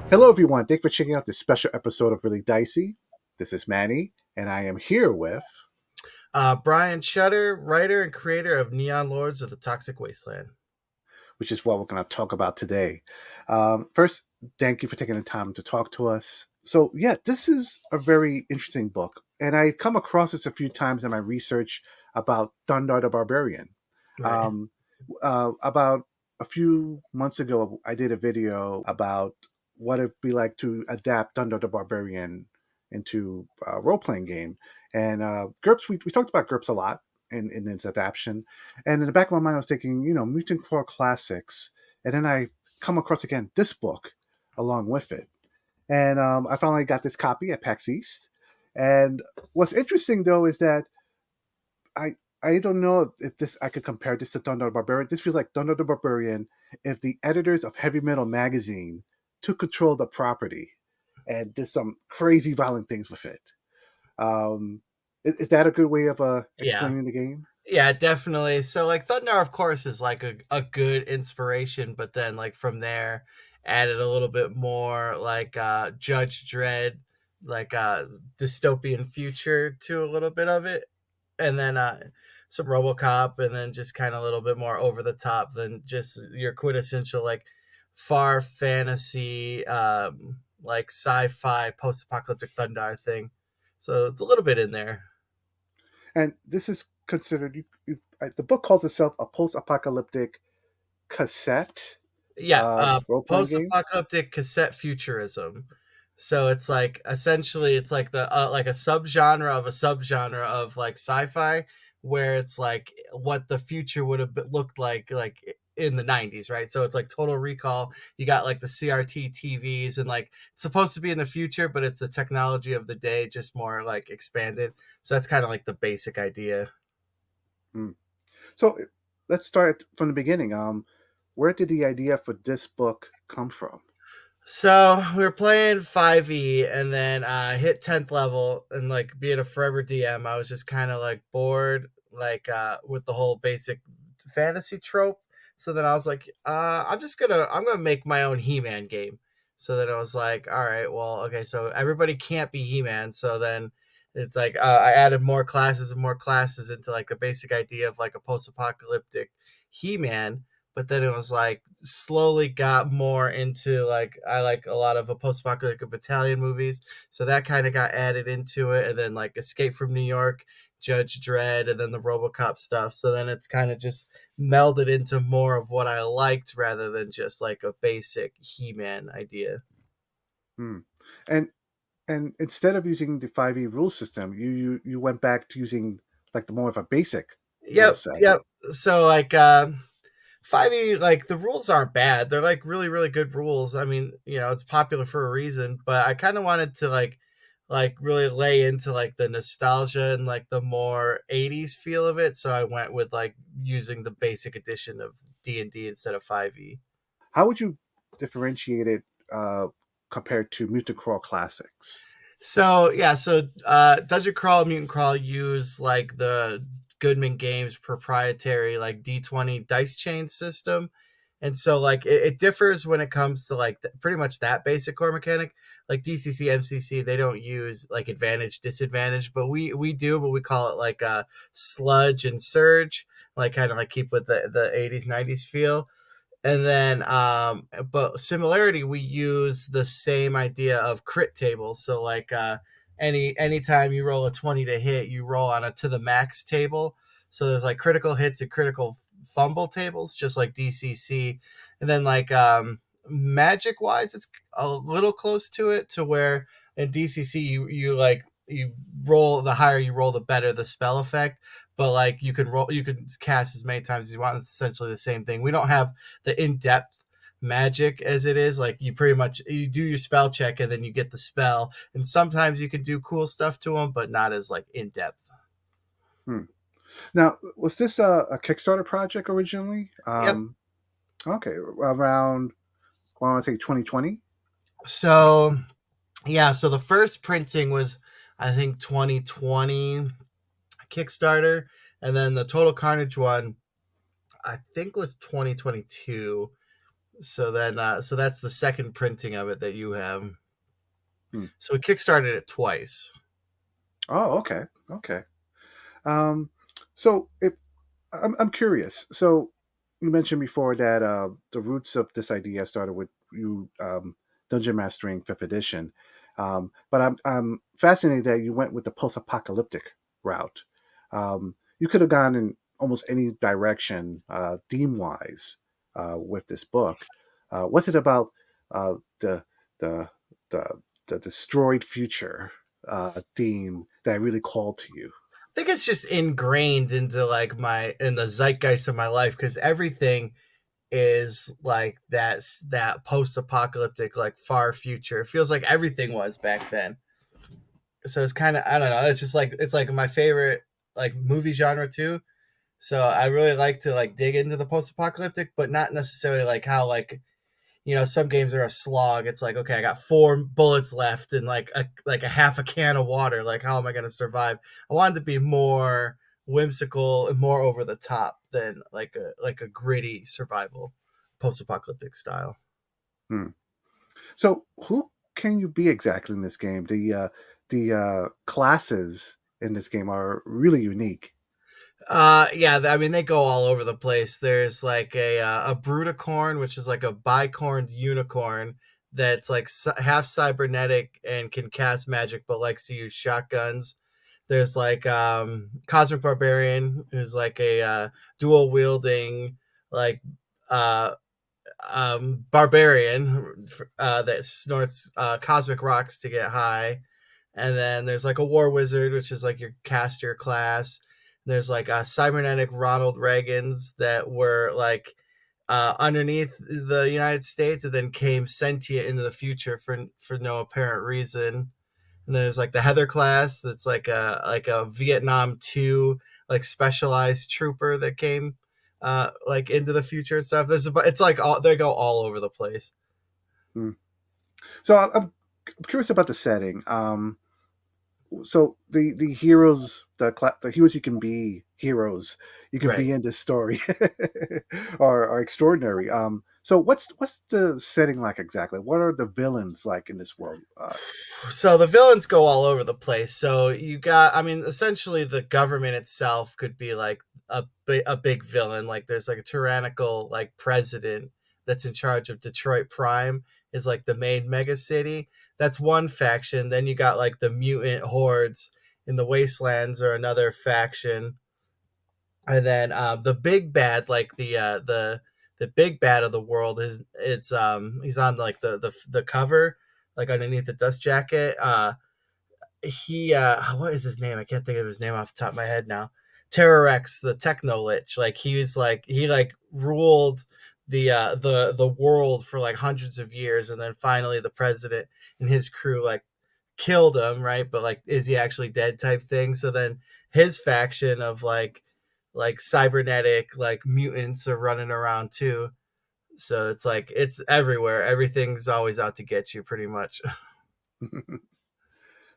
Hello, everyone. Thanks for checking out this special episode of Really Dicey. This is Manny, and I am here with. Brian Shutter, writer and creator of Neon Lords of the Toxic Wasteland. Which is what we're going to talk about today. First, thank you for taking the time to talk to us. So, yeah, this is a very interesting book, and I've come across this a few times in my research about Thundarr the Barbarian. Right. Um, about a few months ago, I did a video about what it'd be like to adapt Thundarr the Barbarian into a role playing game. And GURPS, we talked about GURPS a lot in its adaptation. And in the back of my mind, I was thinking, Mutant Core Classics. And then I come across again this book along with it. And I finally got this copy at PAX East. And what's interesting, though, is that I I don't know if this I could compare this to Thunder the Barbarian. This feels like Thunder the Barbarian if the editors of Heavy Metal magazine took control of the property and did some crazy violent things with it. Is that a good way of Yeah. explaining the game? Yeah, definitely. So like Thundarr, of course, is like a good inspiration, but then like from there added a little bit more like Judge Dredd, like dystopian future to a little bit of it. And then some RoboCop, and then just kind of a little bit more over the top than just your quintessential like far fantasy, like sci-fi post-apocalyptic Thundarr thing. So it's a little bit in there. And this is considered the book calls itself a post-apocalyptic cassette Yeah, role-playing game. post-apocalyptic cassette futurism. So it's like essentially it's like the like a subgenre of a subgenre of like sci-fi, where it's like what the future would have looked like in the 90s, right? So it's like Total Recall. You got like the CRT TVs, and like it's supposed to be in the future, but it's the technology of the day, just more like expanded. So that's kind of like the basic idea. Hmm. So let's start from the beginning. Where did the idea for this book come from? So we were playing 5e, and then I hit 10th level, and like being a forever DM, I was just kind of like bored, like with the whole basic fantasy trope. So then I was like, I'm gonna make my own He-Man game. So then I was like, all right, well, okay, so everybody can't be He-Man. So then it's like I added more classes and more classes into like the basic idea of like a post-apocalyptic He-Man. But then it was like slowly got more into like I like a lot of a post-apocalyptic battalion movies, so that kind of got added into it, and then like Escape from New York, Judge Dredd, and then the RoboCop stuff. So then it's kind of just melded into more of what I liked rather than just like a basic He-Man idea. Hmm. And and instead of using the 5e rule system, you went back to using like the more of a basic rule Yep, set. yep. So like 5e, like the rules aren't bad. They're like really, really good rules. I mean, it's popular for a reason, but I kind of wanted to like really lay into like the nostalgia and like the more 80s feel of it. So I went with like using the basic edition of D&D instead of 5e. How would you differentiate it compared to Mutant Crawl Classics? So yeah, so Dungeon Crawl, Mutant Crawl use like the Goodman Games proprietary like D20 dice chain system. And so like it differs when it comes to like pretty much that basic core mechanic. Like DCC, MCC, they don't use like advantage, disadvantage, but we do, but we call it like sludge and surge, like kind of like keep with the 80s, 90s feel. And then but similarity, we use the same idea of crit tables. So like anytime you roll a 20 to hit, you roll on a to the max table. So there's like critical hits and critical fumble tables, just like DCC. And then like magic wise, it's a little close to it, to where in DCC you like you roll, the higher you roll the better the spell effect, but like you can cast as many times as you want. It's essentially the same thing. We don't have the in-depth magic as it is. Like you pretty much you do your spell check and then you get the spell, and sometimes you can do cool stuff to them, but not as like in-depth. Hmm. Now, was this a Kickstarter project originally? Yep. Okay, around I want to say 2020. So yeah, so the first printing was, I think, 2020 Kickstarter, and then the Total Carnage one I think was 2022. So then, so that's the second printing of it that you have. Hmm. So we kickstarted it twice. Oh, okay, okay. Um, so if I'm curious. So you mentioned before that the roots of this idea started with you dungeon mastering fifth edition, but I'm fascinated that you went with the post-apocalyptic route. You could have gone in almost any direction theme wise with this book. What's it about uh, the the the the destroyed future theme that really called to you? I think it's just ingrained into like my in the zeitgeist of my life because everything is like that post-apocalyptic like far future. It feels like everything was back then. So it's kind of I don't know. It's just like it's like my favorite like movie genre too. So I really like to like dig into the post-apocalyptic, but not necessarily like how like some games are a slog. It's like, okay, I got 4 bullets left and like a half a can of water. Like, how am I going to survive? I wanted to be more whimsical and more over the top than like a gritty survival, post-apocalyptic style. Hmm. So, who can you be exactly in this game? The classes in this game are really unique. Yeah, I mean they go all over the place. There's like a bruticorn, which is like a bicorned unicorn that's like half cybernetic and can cast magic, but likes to use shotguns. There's like Cosmic Barbarian, who's like a dual wielding like uh, barbarian that snorts cosmic rocks to get high. And then there's like a war wizard, which is like your caster class. There's like cybernetic Ronald Reagans that were like underneath the United States and then came sentient into the future for no apparent reason. And there's like the Heather class that's like a Vietnam 2 like specialized trooper that came like into the future and stuff. It's like all they go all over the place. Hmm. So, I'm curious about the setting. So the heroes, the heroes you can be heroes you can Right. be in this story are extraordinary. So what's the setting like exactly? What are the villains like in this world? So the villains go all over the place. So you got, I mean, essentially the government itself could be like a big villain. Like there's like a tyrannical like president that's in charge of Detroit Prime is like the main mega city. That's one faction. Then you got like the mutant hordes in the wastelands or another faction. And then the big bad, like the big bad of the world is it's he's on like the cover like underneath the dust jacket. He what is his name? I can't think of his name off the top of my head now. Terrorex, the Techno Lich. Like he like ruled the world for like hundreds of years, and then finally the president and his crew like killed him, right? But like, is he actually dead? Type thing. So then his faction of like cybernetic like mutants are running around too. So it's like it's everywhere. Everything's always out to get you, pretty much.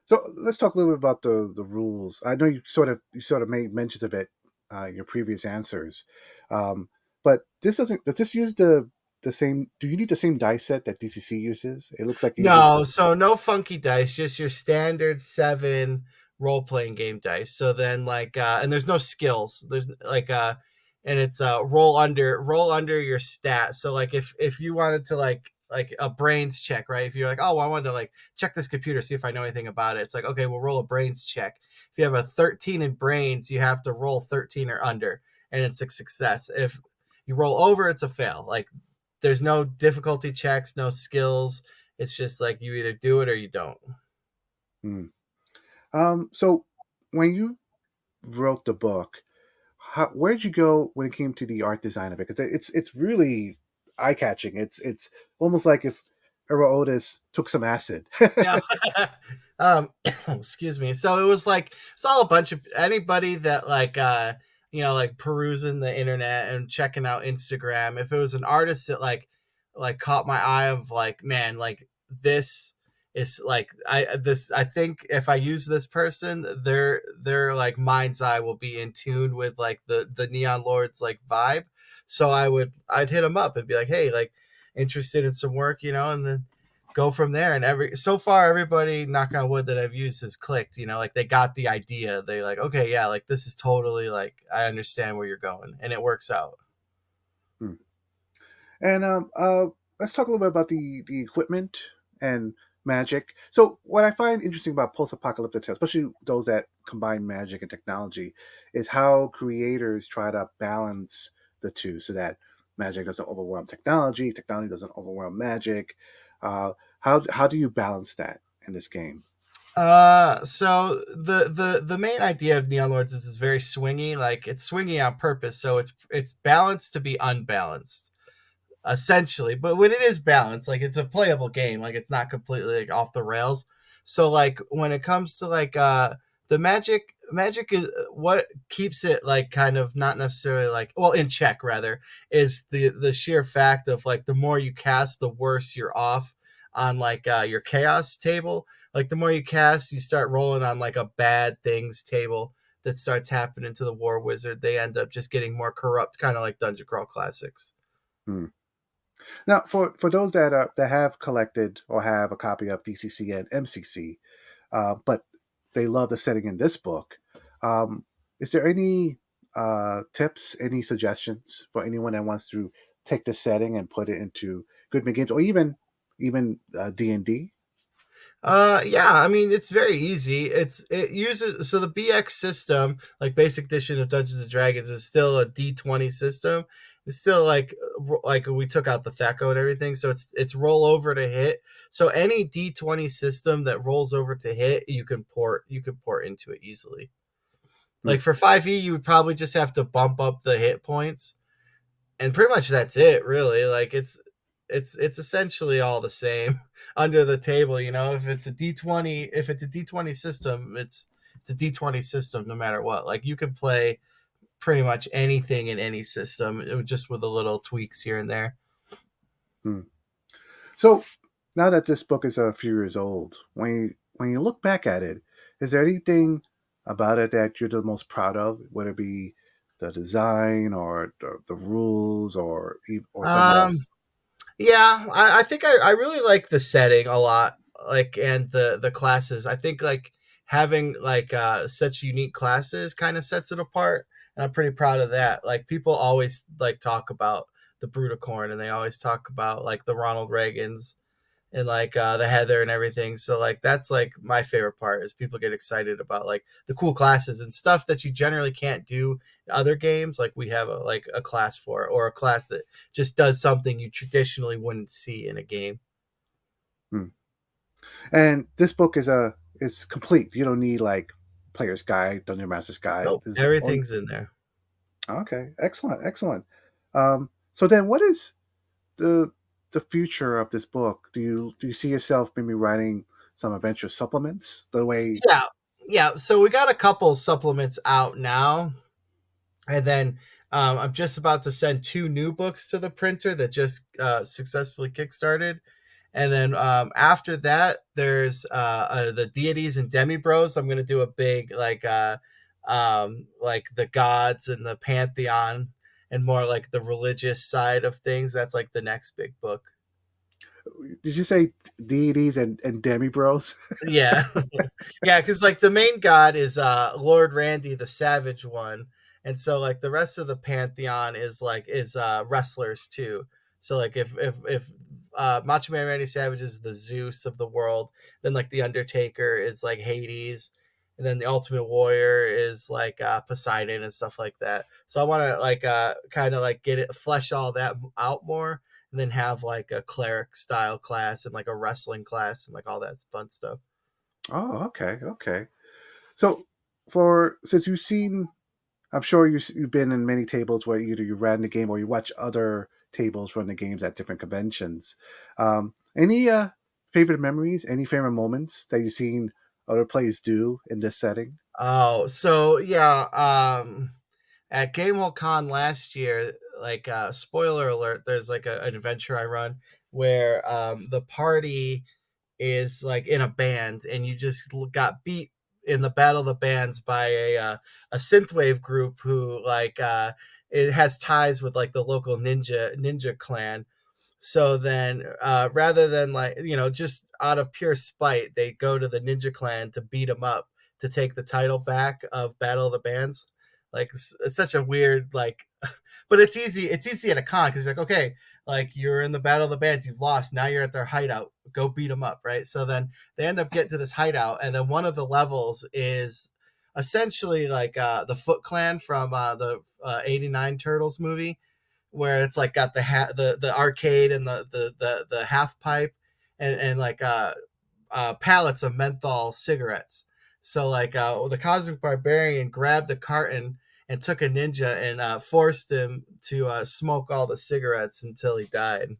So let's talk a little bit about the rules. I know you sort of made mentions of it in your previous answers, um, but this doesn't. Does this use the same? Do you need the same dice set that DCC uses? It looks like it uses No, the. so no funky dice, just your standard 7 role playing game dice. So then like and there's no skills. There's like and it's roll under your stats. So like if you wanted to like a brains check, right? If you're like, "Oh, well, I wanted to like check this computer see if I know anything about it." It's like, "Okay, we'll roll a brains check." If you have a 13 in brains, you have to roll 13 or under and it's a success. If you roll over, it's a fail. Like there's no difficulty checks, no skills, it's just like you either do it or you don't. Hmm. So when you wrote the book, where'd you go when it came to the art design of it? Because it's really eye catching. It's almost like if Earl Otis took some acid. Yeah. Excuse me. So it was like it's all a bunch of anybody that like like perusing the internet and checking out Instagram. If it was an artist that like caught my eye of like, man, like this is like I think if I use this person, their like mind's eye will be in tune with like the Neon Lords like vibe. So I'd hit them up and be like, hey, like interested in some work, and then go from there. And so far, everybody, knock on wood, that I've used has clicked. Like they got the idea. They like, okay, yeah, like this is totally like I understand where you're going, and it works out. Hmm. And let's talk a little bit about the equipment and magic. So, what I find interesting about post-apocalyptic tales, especially those that combine magic and technology, is how creators try to balance the two so that magic doesn't overwhelm technology, technology doesn't overwhelm magic. How do you balance that in this game? So the main idea of Neon Lords is it's very swingy. Like it's swingy on purpose, so it's balanced to be unbalanced, essentially. But when it is balanced, like it's a playable game, like it's not completely like off the rails. So like when it comes to like the magic is what keeps it like kind of not necessarily like, well, in check rather, is the sheer fact of like the more you cast, the worse you're off on like your chaos table. Like the more you cast, you start rolling on like a bad things table that starts happening to the war wizard. They end up just getting more corrupt, kind of like Dungeon Crawl Classics. Hmm. Now, for those that have collected or have a copy of DCC and MCC, but they love the setting in this book. Um, is there any tips, any suggestions for anyone that wants to take the setting and put it into Goodman Games, or even D&D? Yeah, I mean it's very easy. It uses, so the BX system, like basic edition of Dungeons and Dragons, is still a D20 system. It's still like we took out the THACO and everything, so it's roll over to hit. So any D20 system that rolls over to hit, you can port into it easily. Hmm, Like for 5e, you would probably just have to bump up the hit points, and pretty much that's it, really. Like it's essentially all the same under the table. If it's a D20 system, it's a D20 system no matter what. Like you can play pretty much anything in any system, just with a little tweaks here and there. hmm. So now that this book is a few years old, when you look back at it, is there anything about it that you're the most proud of, whether it be the design or the rules or some of the um Yeah, I think I really like the setting a lot, like, and the classes. I think like having like such unique classes kind of sets it apart, and I'm pretty proud of that. Like people always like talk about the Bruticorn, and they always talk about like the Ronald Reagans and like the Heather and everything. So like that's like my favorite part is people get excited about like the cool classes and stuff that you generally can't do in other games. Like we have a class for it, or a class that just does something you traditionally wouldn't see in a game. hmm. And this book is complete. You don't need like player's guide, dungeon master's guide. Nope, This is only everything's in there. okay. Excellent, excellent. So then, what is the the future of this book? Do you see yourself maybe writing some adventure supplements? The way. Yeah, yeah. So we got a couple supplements out now, and then I'm just about to send two new books to the printer that just successfully kickstarted. And then after that, there's the deities and demibros. I'm gonna do a big like the gods and the pantheon, and more like the religious side of things. That's like the next big book. Did you say deities and demi bros? Yeah. Yeah, because like the main god is Lord Randy, the Savage One. And so like the rest of the pantheon is wrestlers too. So like if Macho Man Randy Savage is the Zeus of the world, then like the Undertaker is like Hades, and then the Ultimate Warrior is like Poseidon and stuff like that. So I want to like kind of like get it flesh all that out more, and then have like a cleric style class and like a wrestling class and like all that fun stuff. Oh, okay, okay. So for since you've seen, I'm sure you've been in many tables where either you ran the game or you watch other tables run the games at different conventions. Any favorite memories? Any favorite moments that you've seen other players do in this setting? Oh, so yeah, at Gamehole Con last year, like spoiler alert, there's like an adventure I run where the party is like in a band, and you just got beat in the battle of the bands by a synthwave group who like it has ties with like the local ninja clan. So then, rather than like, just out of pure spite, they go to the Ninja Clan to beat them up to take the title back of Battle of the Bands. Like it's such a weird like, but it's easy. It's easy at a con because you're like, okay, like you're in the Battle of the Bands, you've lost. Now you're at their hideout. Go beat them up, right? So then they end up getting to this hideout, and then one of the levels is essentially like the Foot Clan from the '89 Turtles movie, where it's like got the arcade and the half pipe and like pallets of menthol cigarettes. So like the Cosmic Barbarian grabbed a carton and took a ninja and forced him to smoke all the cigarettes until he died.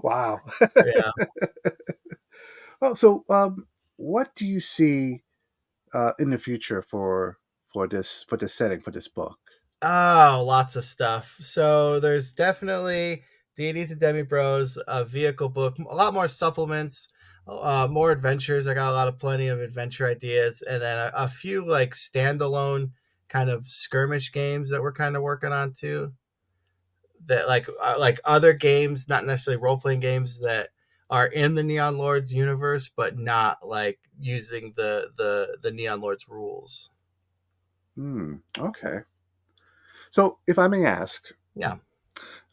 Wow. Yeah. Oh, so what do you see in the future for this setting for this book? Oh, lots of stuff. So there's definitely Deities and Demi Bros, a vehicle book, a lot more supplements, more adventures. I got a lot of plenty of adventure ideas, and then a few like standalone kind of skirmish games that we're kind of working on too. That like other games, not necessarily role playing games that are in the Neon Lords universe, but not like using the Neon Lords rules. Okay. So, if I may ask, Yeah.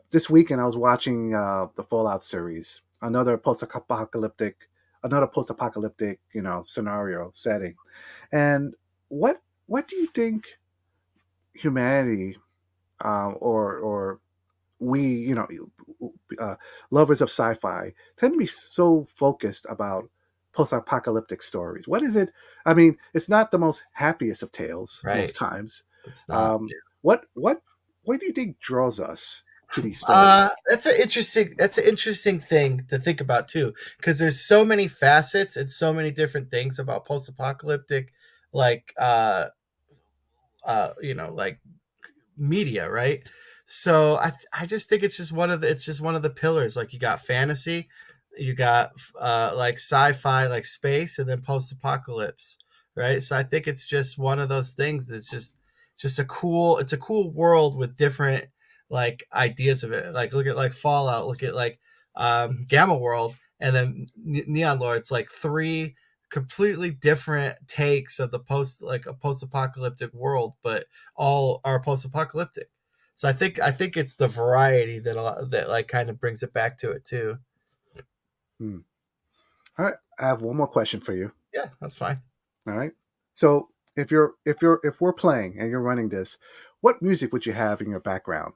this weekend I was watching the Fallout series, another post-apocalyptic, scenario setting. And what do you think humanity, or we, uh, lovers of sci-fi, tend to be so focused about post-apocalyptic stories? What is it? I mean, it's not the most happiest of tales most Right. times. It's not. Um, what do you think draws us to these stories? That's an interesting thing to think about too, because there's so many facets and so many different things about post-apocalyptic, like like media, right? So I just think it's just one of the pillars. Like you got fantasy, you got like sci-fi, like space, and then post-apocalypse, right? So I think it's just one of those things. It's just a cool world with different like ideas of it. Like look at like Fallout, look at like Gamma World, and then Neon Lord. It's like three completely different takes of the like a post-apocalyptic world, but all are post-apocalyptic. So I think it's the variety that like kind of brings it back to it too. Hmm. All right, I have one more question for you. Yeah, that's fine. All right. So if we're playing and you're running this, what music would you have in your background?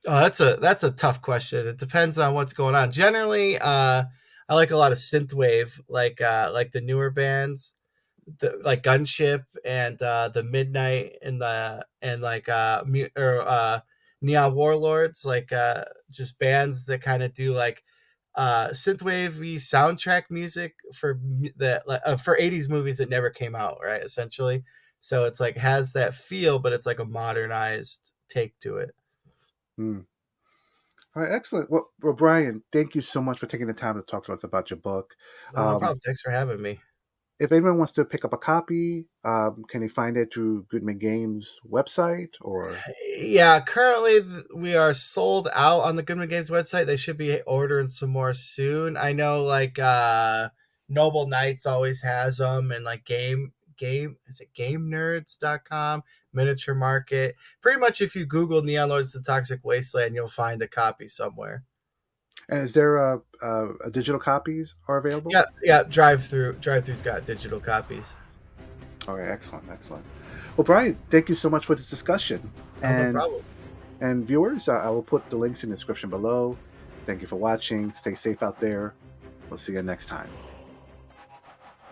Oh, that's a tough question. It depends on what's going on. Generally, I like a lot of synthwave, like the newer bands, like Gunship and the Midnight and like Neon Warlords, like just bands that kind of do like synthwavey soundtrack music for 80s movies that never came out, right? Essentially, so it's like has that feel, but it's like a modernized take to it. Hmm. All right, excellent. Well, Brian, thank you so much for taking the time to talk to us about your book. No, no Um, problem. Thanks for having me. if anyone wants to pick up a copy, can they find it through Goodman Games website or? Yeah, currently we are sold out on the Goodman Games website. They should be ordering some more soon. I know like Noble Knights always has them, and like game is it GameNerds.com, Miniature Market. Pretty much if you Google Neon Lords the Toxic Wasteland, you'll find a copy somewhere. And is there a digital copies are available? Yeah, yeah, drive through's got digital copies. Okay, excellent, excellent. Well, Brian, thank you so much for this discussion. Oh, no And problem. and viewers, I will put the links in the description below. Thank you for watching. Stay safe out there. We'll see you next time.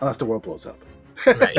Unless the world blows up. Right.